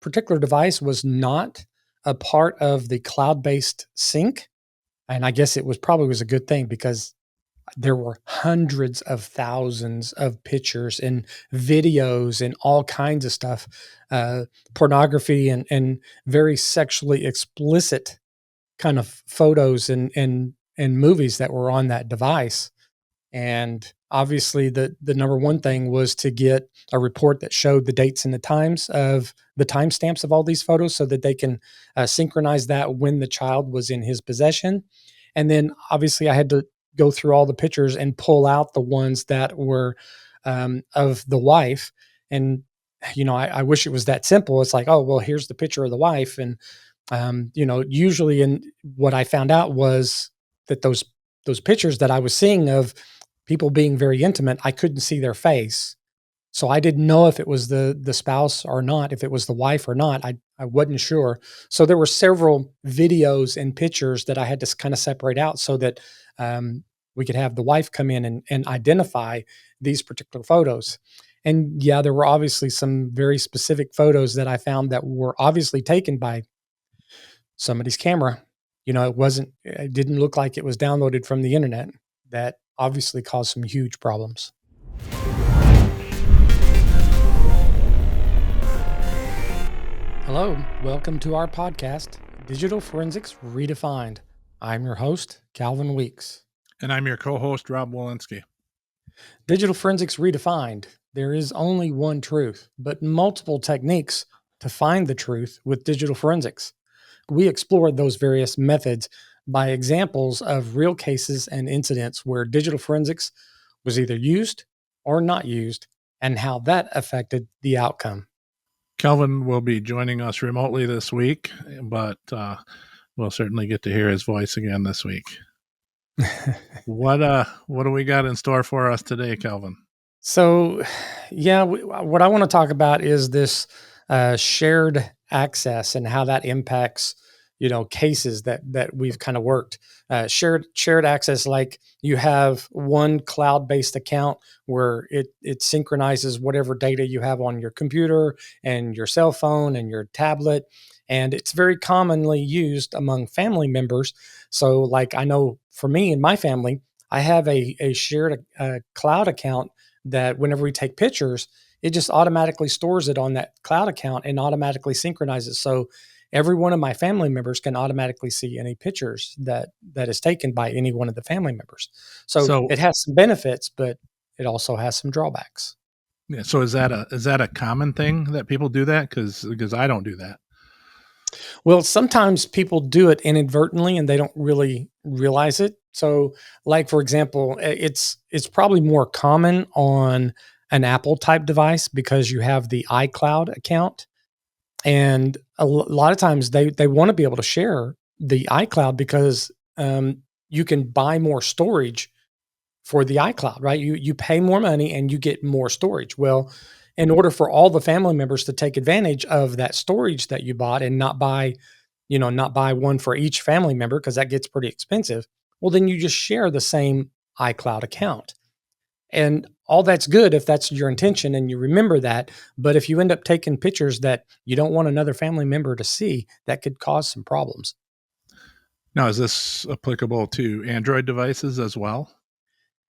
particular device was not a part of the cloud-based sync. And I guess it was probably was a good thing because there were hundreds of thousands of pictures and videos and all kinds of stuff, pornography and very sexually explicit kind of photos and movies that were on that device. And obviously, the number one thing was to get a report that showed the dates and the times of the timestamps of all these photos, so that they can synchronize that when the child was in his possession. And then, obviously, I had to go through all the pictures and pull out the ones that were of the wife. And I wish it was that simple. It's like, oh well, here's the picture of the wife, and usually, in what I found out was that those pictures that I was seeing of people being very intimate, I couldn't see their face. So I didn't know if it was the spouse or not, if it was the wife or not. I wasn't sure. So there were several videos and pictures that I had to kind of separate out so that we could have the wife come in and identify these particular photos. And yeah, there were obviously some very specific photos that I found that were obviously taken by somebody's camera. It didn't look like it was downloaded from the internet. That obviously caused some huge problems. Hello, welcome to our podcast, Digital Forensics Redefined. I'm your host, Calvin Weeks. And I'm your co-host, Rob Walensky. Digital Forensics Redefined. There is only one truth, but multiple techniques to find the truth with digital forensics. We explored those various methods by examples of real cases and incidents where digital forensics was either used or not used, and how that affected the outcome. Calvin will be joining us remotely this week, but we'll certainly get to hear his voice again this week. What do we got in store for us today, Calvin? So, what I want to talk about is this shared access and how that impacts cases that we've kind of worked. Shared access, like you have one cloud-based account where it synchronizes whatever data you have on your computer and your cell phone and your tablet, and it's very commonly used among family members. So, like, I know for me and my family, I have a shared cloud account that whenever we take pictures, it just automatically stores it on that cloud account and automatically synchronizes. So every one of my family members can automatically see any pictures that is taken by any one of the family members. So it has some benefits, but it also has some drawbacks. Yeah. So is that a common thing that people do that? Because I don't do that. Well, sometimes people do it inadvertently and they don't really realize it. So, like, for example, it's probably more common on an Apple type device because you have the iCloud account. And a lot of times they want to be able to share the iCloud because you can buy more storage for the iCloud, right? You pay more money and you get more storage. Well, in order for all the family members to take advantage of that storage that you bought and not buy one for each family member, because that gets pretty expensive, well, then you just share the same iCloud account. And all that's good if that's your intention and you remember that. But if you end up taking pictures that you don't want another family member to see, that could cause some problems. Now, is this applicable to Android devices as well?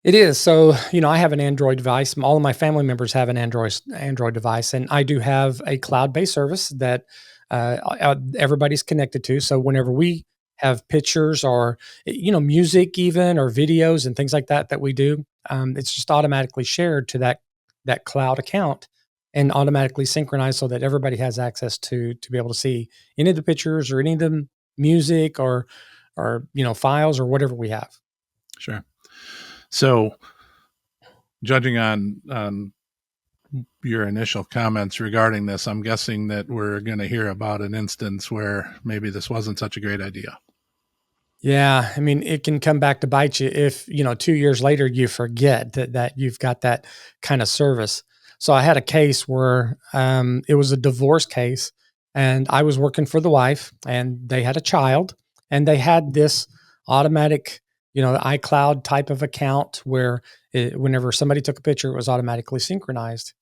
It is. So, I have an Android device. All of my family members have an Android device, and I do have a cloud-based service that everybody's connected to. So whenever we have pictures or, music even, or videos and things like that we do, it's just automatically shared to that cloud account and automatically synchronized so that everybody has access to be able to see any of the pictures or any of the music or files or whatever we have. Sure. So, judging on your initial comments regarding this, I'm guessing that we're going to hear about an instance where maybe this wasn't such a great idea. Yeah, I mean, it can come back to bite you if 2 years later you forget that you've got that kind of service. So I had a case where it was a divorce case, and I was working for the wife, and they had a child, and they had this automatic iCloud type of account where whenever somebody took a picture, it was automatically synchronized.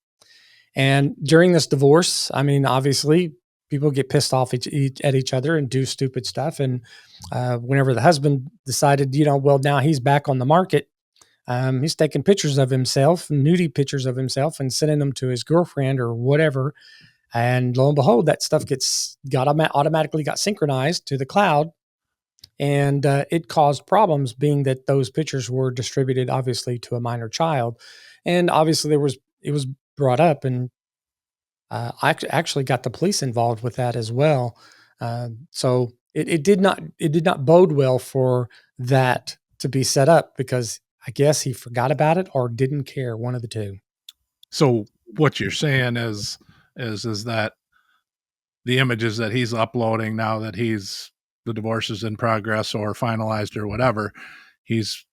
And during this divorce, I mean, obviously, people get pissed off at each other and do stupid stuff. And whenever the husband decided, well, now he's back on the market, he's taking pictures of himself, nudie pictures of himself, and sending them to his girlfriend or whatever. And lo and behold, that stuff automatically got synchronized to the cloud, and it caused problems, being that those pictures were distributed obviously to a minor child, and obviously it was brought up, and I actually got the police involved with that as well. So it did not bode well for that to be set up, because I guess he forgot about it or didn't care, one of the two. So what you're saying is that the images that he's uploading now that the divorce is in progress or finalized or whatever, he's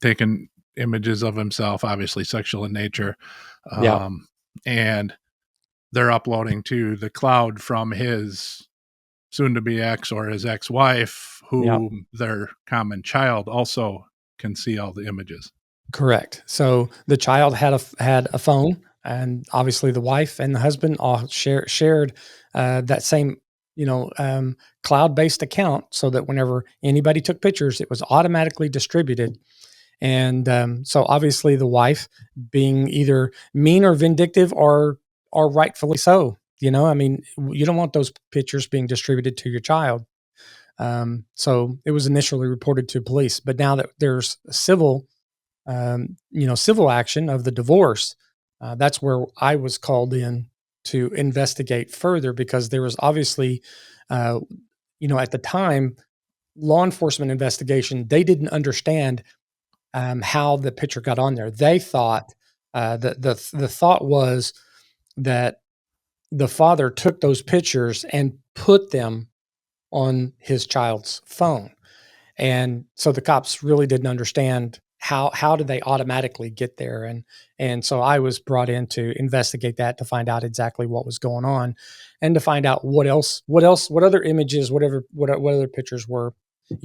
taken images of himself, obviously sexual in nature, Yeah. and they're uploading to the cloud from his soon-to-be ex or his ex-wife, Yeah. who their common child also can see all the images. Correct. So the child had a phone, and obviously the wife and the husband all shared that same, cloud based account, so that whenever anybody took pictures, it was automatically distributed. And so obviously the wife, being either mean or vindictive, or rightfully so. I mean, you don't want those pictures being distributed to your child. So it was initially reported to police, but now that there's civil action of the divorce, that's where I was called in to investigate further, because there was obviously, uh, at the time, law enforcement investigation, they didn't understand how the picture got on there. They thought that the thought was that the father took those pictures and put them on his child's phone. And so the cops really didn't understand how did they automatically get there. And so I was brought in to investigate that, to find out exactly what was going on, and to find out what other images, what other pictures were,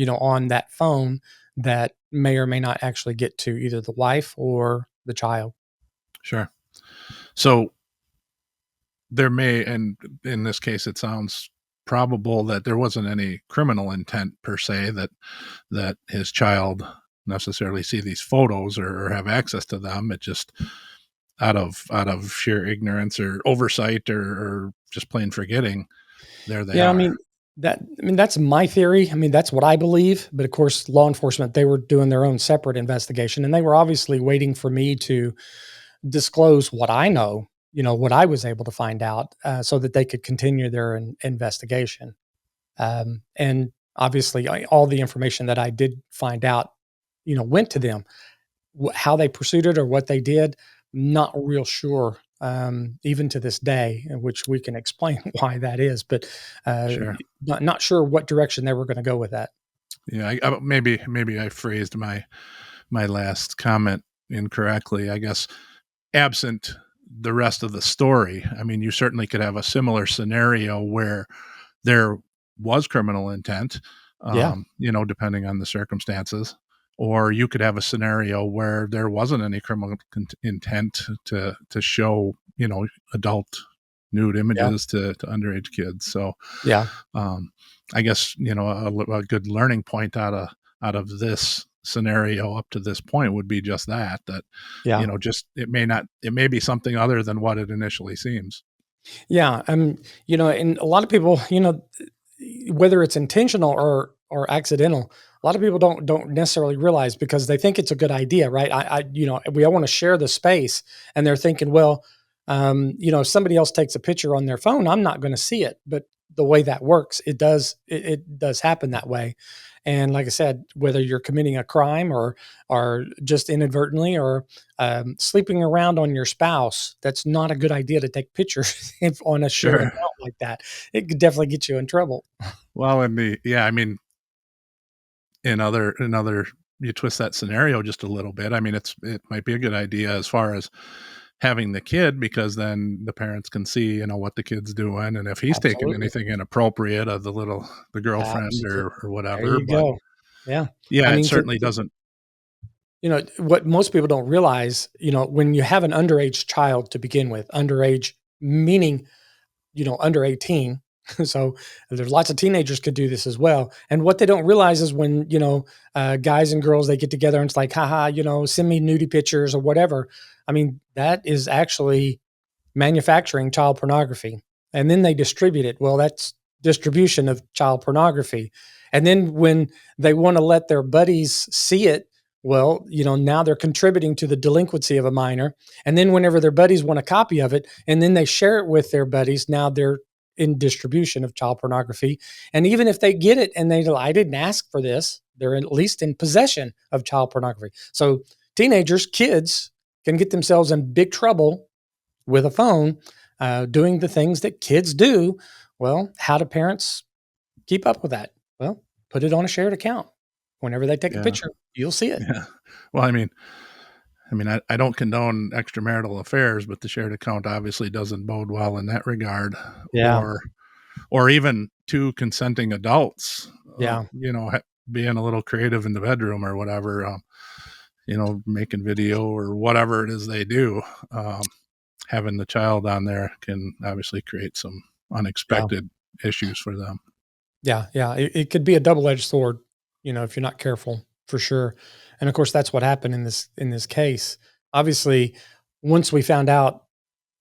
on that phone, that may or may not actually get to either the wife or the child. Sure. So there may, and in this case, it sounds probable that there wasn't any criminal intent per se, that his child necessarily see these photos or have access to them. It just out of sheer ignorance or oversight or just plain forgetting. There they Yeah, I are. mean that's my theory. I mean, that's what I believe. But of course, law enforcement, they were doing their own separate investigation, and they were obviously waiting for me to disclose what I know, what I was able to find out, so that they could continue their investigation. And obviously, all the information that I did find out, went to them. How they pursued it or what they did, not real sure. Even to this day, which we can explain why that is, but uh, Sure. not sure what direction they were going to go with that. Yeah. Maybe I phrased my last comment incorrectly. I guess absent the rest of the story, I mean, you certainly could have a similar scenario where there was criminal intent, Yeah, depending on the circumstances. Or you could have a scenario where there wasn't any criminal intent to show, adult nude yeah, images to underage kids. So, yeah, um, I guess a good learning point out of this scenario up to this point would be just that yeah. just it may be something other than what it initially seems. Yeah, and a lot of people, whether it's intentional or accidental, a lot of people don't necessarily realize, because they think it's a good idea, right? We all want to share the space, and they're thinking, well, if somebody else takes a picture on their phone, I'm not going to see it. But the way that works, it does happen that way. And like I said, whether you're committing a crime or just inadvertently, or sleeping around on your spouse, that's not a good idea to take pictures on a shared Sure. account like that. It could definitely get you in trouble. Well, I mean, in other you twist that scenario just a little bit. I mean, it might be a good idea as far as having the kid, because then the parents can see, what the kid's doing, and if he's taking Absolutely. anything inappropriate of the girlfriend Absolutely. or There whatever. you But go. Yeah. I yeah, it mean, certainly doesn't. what most people don't realize, when you have an underage child to begin with, underage meaning, under 18, So there's lots of teenagers could do this as well. And what they don't realize is when, guys and girls, they get together and it's like, haha, send me nudie pictures or whatever. I mean, that is actually manufacturing child pornography. And then they distribute it. Well, that's distribution of child pornography. And then when they want to let their buddies see it, well, now they're contributing to the delinquency of a minor. And then whenever their buddies want a copy of it, and then they share it with their buddies, now they're in distribution of child pornography. And even if they get it and they go, I didn't ask for this, they're at least in possession of child pornography. So teenagers, kids can get themselves in big trouble with a phone, doing the things that kids do. Well, how do parents keep up with that? Well, put it on a shared account. Whenever they take a Yeah. picture, you'll see it. Yeah. Well, I don't condone extramarital affairs, but the shared account obviously doesn't bode well in that regard. Yeah. Or even two consenting adults, Yeah. being a little creative in the bedroom or whatever, making video or whatever it is they do. Having the child on there can obviously create some Yeah. unexpected issues for them. Yeah. Yeah. It could be a double-edged sword, if you're not careful, for sure. And of course, that's what happened in this case. Obviously, once we found out,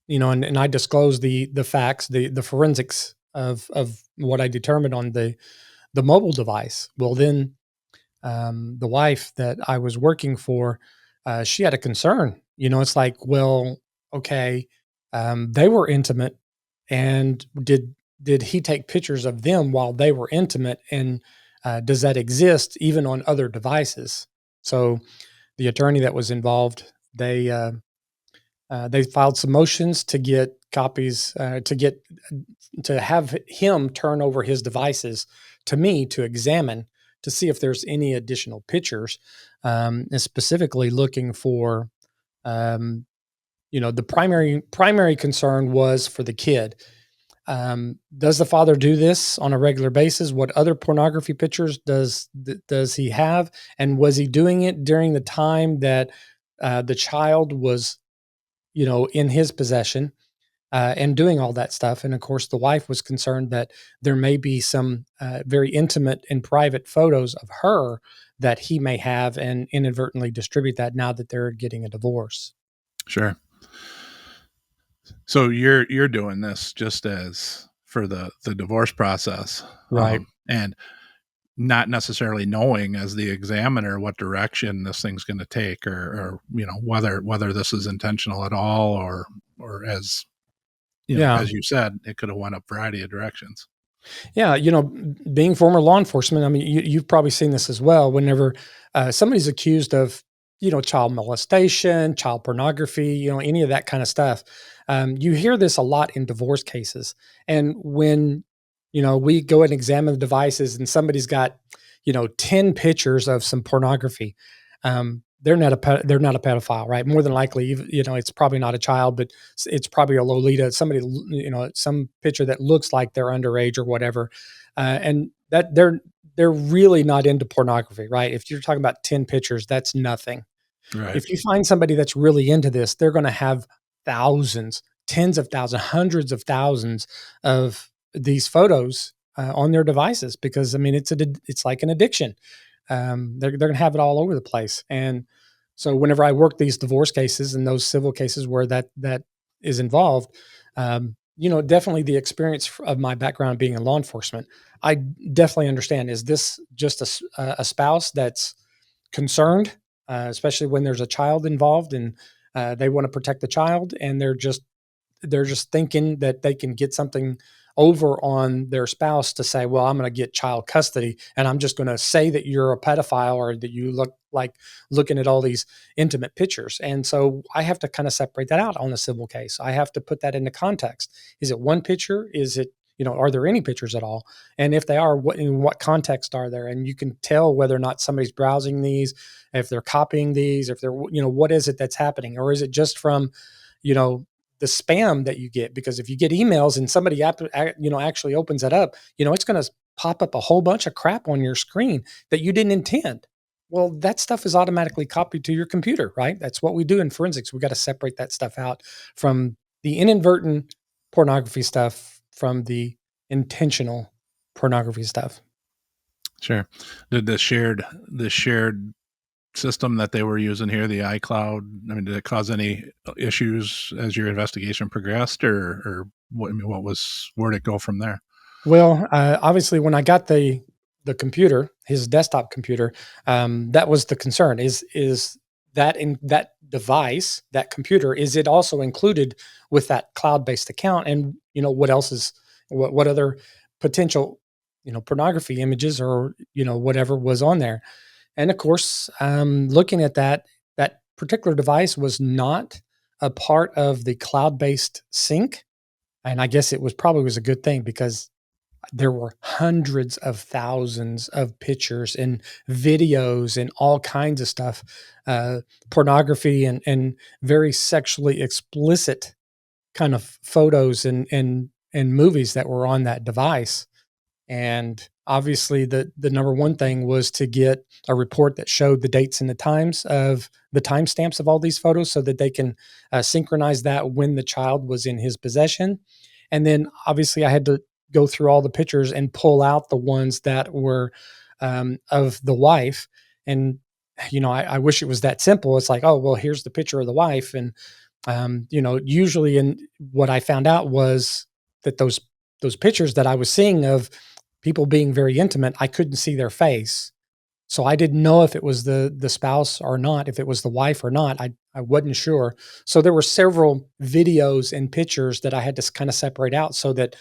and I disclosed the facts, the forensics of what I determined on the mobile device. Well, then the wife that I was working for, she had a concern. It's like, well, okay, they were intimate, and did he take pictures of them while they were intimate, and does that exist even on other devices? So the attorney that was involved, they filed some motions to get copies, to have him turn over his devices to me to examine to see if there's any additional pictures, and specifically looking for, the primary concern was for the kid. Does the father do this on a regular basis? What other pornography pictures does he have, and was he doing it during the time that the child was, in his possession, and doing all that stuff? And of course, the wife was concerned that there may be some very intimate and private photos of her that he may have and inadvertently distribute that now that they're getting a divorce. Sure. So you're doing this just as for the divorce process, Right. and not necessarily knowing as the examiner what direction this thing's going to take, or whether this is intentional at all, or as Yeah. as you said, it could have went a variety of directions. Yeah, being former law enforcement, I mean, you've probably seen this as well. Whenever somebody's accused of, child molestation, child pornography, any of that kind of stuff, you hear this a lot in divorce cases. And when, we go and examine the devices and somebody's got, 10 pictures of some pornography, they're not a pedophile, right? More than likely, it's probably not a child, but it's probably a Lolita, somebody, some picture that looks like they're underage or whatever, and that they're really not into pornography, right? If you're talking about 10 pictures, that's nothing. Right. If you find somebody that's really into this, they're going to have thousands, tens of thousands, hundreds of thousands of these photos on their devices, because I mean, it's like an addiction. They're going to have it all over the place. And so whenever I work these divorce cases and those civil cases where that is involved, definitely the experience of my background being in law enforcement, I definitely understand. Is this just a spouse that's concerned, especially when there's a child involved, and they want to protect the child, and they're just thinking that they can get something over on their spouse to say, well, I'm going to get child custody, and I'm just going to say that you're a pedophile or that you look like looking at all these intimate pictures. And so I have to kind of separate that out on a civil case. I have to put that into context. Is it one picture? Is it, are there any pictures at all? And if they are, in what context are there? And you can tell whether or not somebody's browsing these, if they're copying these, if they're, what is it that's happening? Or is it just from, you know, the spam that you get? Because if you get emails and somebody actually opens it up, it's going to pop up a whole bunch of crap on your screen that you didn't intend. Well, that stuff is automatically copied to your computer, right? That's what we do in forensics. We got to separate that stuff out from the inadvertent pornography stuff from the intentional pornography stuff. Sure. Did the shared system that they were using here, the iCloud, I mean, did it cause any issues as your investigation progressed, or what? I mean, where'd it go from there? Well, obviously, when I got the computer, his desktop computer, that was the concern. Is that in that device, that computer, is it also included with that cloud based account? And what else is what other potential pornography images or whatever was on there? And of course, looking at that particular device was not a part of the cloud based sync, and I guess it was probably was a good thing because there were hundreds of thousands of pictures and videos and all kinds of stuff, pornography and very sexually explicit kind of photos and movies that were on that device. And obviously, the number one thing was to get a report that showed the dates and the timestamps of all these photos, so that they can synchronize that when the child was in his possession. And then, obviously, I had to go through all the pictures and pull out the ones that were of the wife. And I wish it was that simple. It's like, oh well, here's the picture of the wife, and usually, in what I found out was that those pictures that I was seeing of people being very intimate, I couldn't see their face. So I didn't know if it was the spouse or not, if it was the wife or not. I wasn't sure. So there were several videos and pictures that I had to kind of separate out so that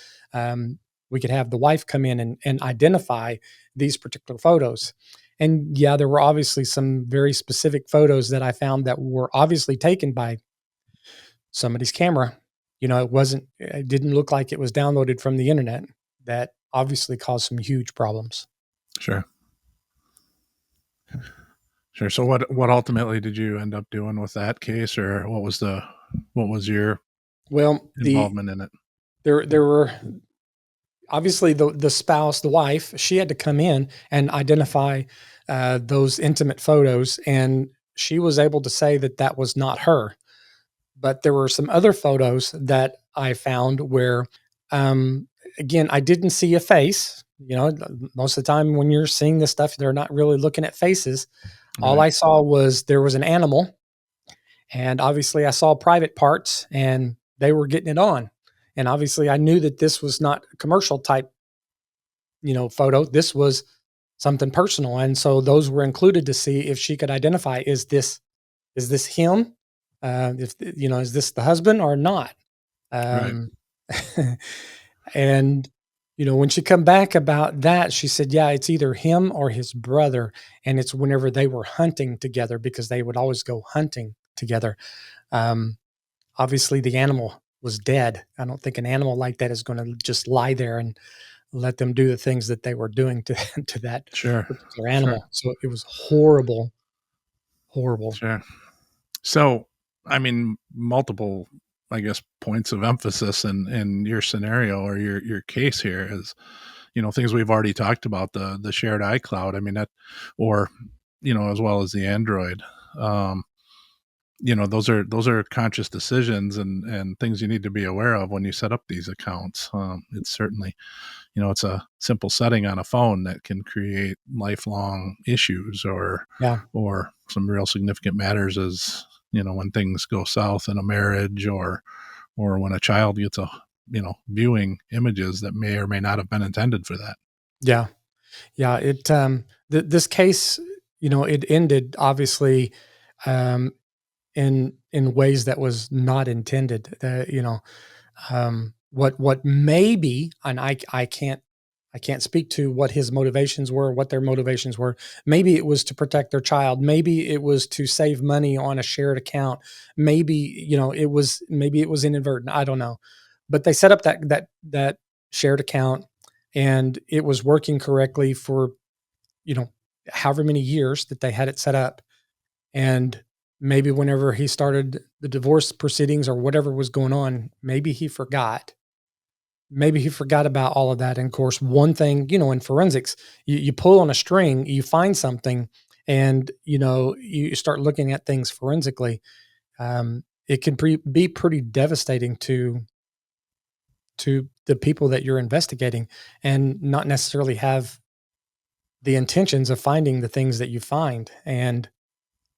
we could have the wife come in and identify these particular photos. And yeah, there were obviously some very specific photos that I found that were obviously taken by somebody's camera. It didn't look like it was downloaded from the internet. That obviously caused some huge problems. Sure. Sure. So what ultimately did you end up doing with that case, or what was your Well, involvement in it? there were obviously the spouse, the wife, she had to come in and identify those intimate photos, and she was able to say that that was not her. But there were some other photos that I found where, um, again, I didn't see a face. Most of the time when you're seeing this stuff, they're not really looking at faces. All Right. I saw was there was an animal, and obviously I saw private parts, and they were getting it on. And obviously I knew that this was not a commercial type, photo. This was something personal, and so those were included to see if she could identify, is this him? If is this the husband or not? Right. Um, and when she come back about that, she said, "Yeah, it's either him or his brother, and it's whenever they were hunting together because they would always go hunting together." Um, Obviously, the animal was dead. I don't think an animal like that is going to just lie there and let them do the things that they were doing to to that Sure. particular Sure. animal. So it was horrible, horrible. Sure. So, I mean, multiple, I guess, points of emphasis in your scenario or your case here is, things we've already talked about, the shared iCloud. I mean, that, or, as well as the Android. Um, those are conscious decisions and things you need to be aware of when you set up these accounts. It's certainly, it's a simple setting on a phone that can create lifelong issues Yeah, or some real significant matters as, when things go south in a marriage or when a child gets viewing images that may or may not have been intended for that. yeah, yeah. This case, it ended obviously um, in ways that was not intended. What maybe, and I can't speak to what his motivations were, what their motivations were. Maybe it was to protect their child. Maybe it was to save money on a shared account. Maybe it was inadvertent. I don't know. But they set up that shared account, and it was working correctly for, you know, however many years that they had it set up. And maybe whenever he started the divorce proceedings or whatever was going on, maybe he forgot about all of that. And of course, one thing, in forensics, you pull on a string, you find something, and you start looking at things forensically. It can be pretty devastating to the people that you're investigating and not necessarily have the intentions of finding the things that you find. And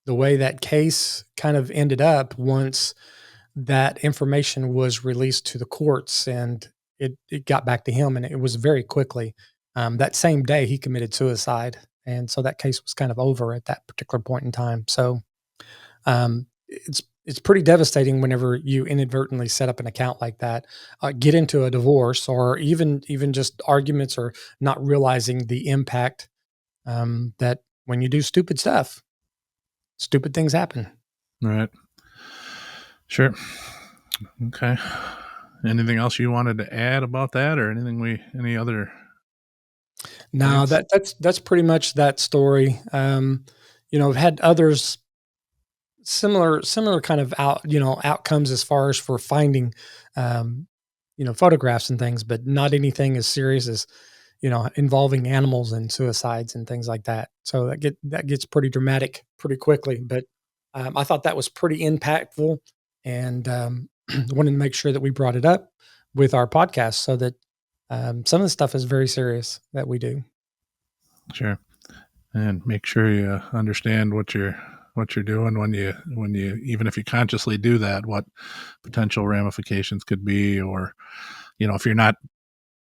the way that case kind of ended up once that information was released to the courts and it got back to him, and it was very quickly. That same day, he committed suicide. And so that case was kind of over at that particular point in time. So it's pretty devastating whenever you inadvertently set up an account like that, get into a divorce, or even just arguments, or not realizing the impact that when you do stupid stuff, stupid things happen. Right. Sure. Okay. Anything else you wanted to add about that, or any other? No, Thanks. that's pretty much that story. I've had others similar kind of outcomes as far as for finding, um, photographs and things, but not anything as serious as involving animals and suicides and things like that. So that gets pretty dramatic pretty quickly. But I thought that was pretty impactful, and wanted to make sure that we brought it up with our podcast, so that some of the stuff is very serious that we do. Sure. And make sure you understand what you're doing when you even if you consciously do that, what potential ramifications could be, or if you're not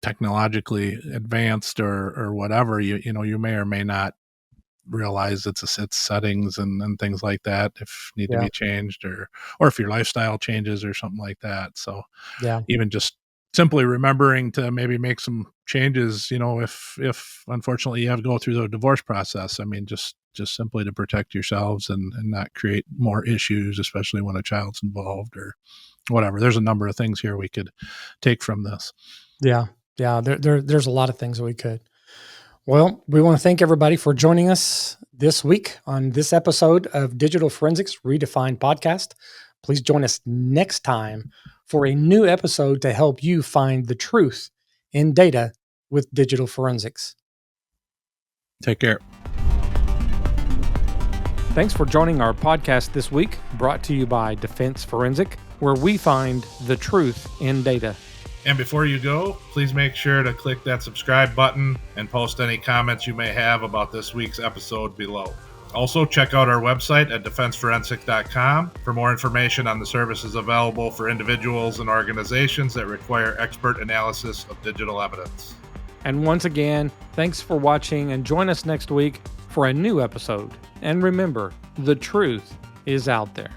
technologically advanced or whatever, you may or may not realize it's settings and things like that if need to Yeah, be changed, or if your lifestyle changes or something like that. So yeah, even just simply remembering to maybe make some changes, if unfortunately you have to go through the divorce process. I mean, just simply to protect yourselves and not create more issues, especially when a child's involved or whatever. There's a number of things here we could take from this. yeah, yeah. There's a lot of things that we could. Well, we want to thank everybody for joining us this week on this episode of Digital Forensics Redefined podcast. Please join us next time for a new episode to help you find the truth in data with digital forensics. Take care. Thanks for joining our podcast this week, brought to you by Defense Forensic, where we find the truth in data. And before you go, please make sure to click that subscribe button and post any comments you may have about this week's episode below. Also, check out our website at defenseforensic.com for more information on the services available for individuals and organizations that require expert analysis of digital evidence. And once again, thanks for watching, and join us next week for a new episode. And remember, the truth is out there.